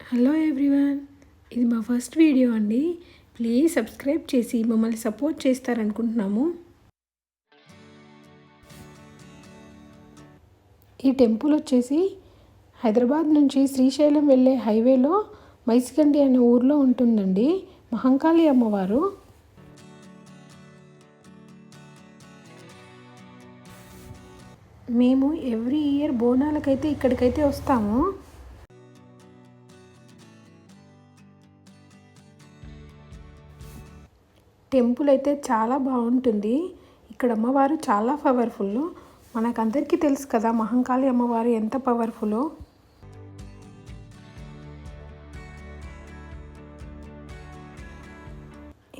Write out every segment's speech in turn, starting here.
Hello everyone, ఇది మా first video అండి. ప్లీజ్ సబ్స్క్రైబ్ చేసి మమ్మల్ని సపోర్ట్ చేస్తారనుకుంటున్నాము. ఈ టెంపుల్ వచ్చేసి హైదరాబాద్ నుంచి శ్రీశైలం వెళ్ళే హైవేలో మైసిగండి అనే ఊర్లో ఉంటుందండి. మహంకాళి అమ్మవారు. మేము ఎవ్రీ ఇయర్ బోనాలకైతే ఇక్కడికైతే వస్తాము. టెంపుల్ అయితే చాలా బాగుంటుంది. ఇక్కడ అమ్మవారు చాలా పవర్ఫుల్. మనకందరికీ తెలుసు కదా మహంకాళి అమ్మవారు ఎంత పవర్ఫుల్లో.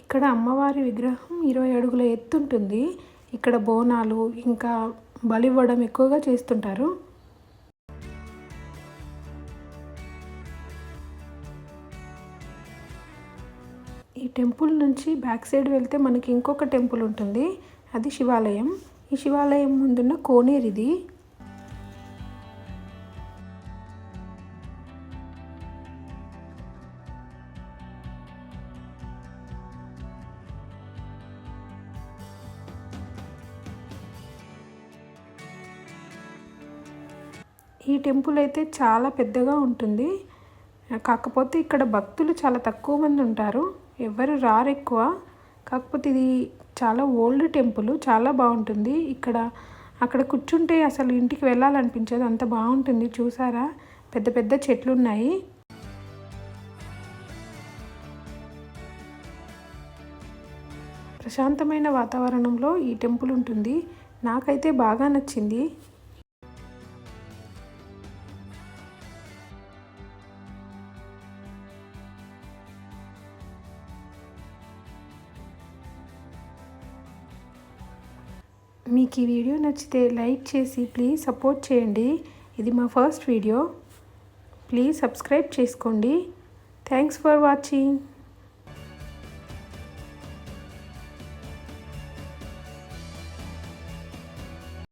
ఇక్కడ అమ్మవారి విగ్రహం 20 అడుగుల ఎత్తు ఉంటుంది. ఇక్కడ బోనాలు ఇంకా బలివ్వడం ఎక్కువగా చేస్తుంటారు. ఈ టెంపుల్ నుంచి బ్యాక్ సైడ్ వెళ్తే మనకి ఇంకొక టెంపుల్ ఉంటుంది. అది శివాలయం. ఈ శివాలయం ముందున్న కోనేరు ఇది. ఈ టెంపుల్ అయితే చాలా పెద్దగా ఉంటుంది. కాకపోతే ఇక్కడ భక్తులు చాలా తక్కువ మంది ఉంటారు. ఎవరు రారు ఎక్కువ. కాకపోతే ఇది చాలా ఓల్డ్ టెంపుల్, చాలా బాగుంటుంది. అక్కడ కూర్చుంటే అసలు ఇంటికి వెళ్ళాలనిపించదు, అంత బాగుంటుంది. చూసారా, పెద్ద పెద్ద చెట్లు ఉన్నాయి. ప్రశాంతమైన వాతావరణంలో ఈ టెంపుల్ ఉంటుంది. నాకైతే బాగా నచ్చింది. మీకు ఈ వీడియో నచ్చితే లైక్ చేసి ప్లీజ్ సపోర్ట్ చేయండి. ఇది మా ఫస్ట్ వీడియో. ప్లీజ్ సబ్స్క్రైబ్ చేసుకోండి. Thanks for watching.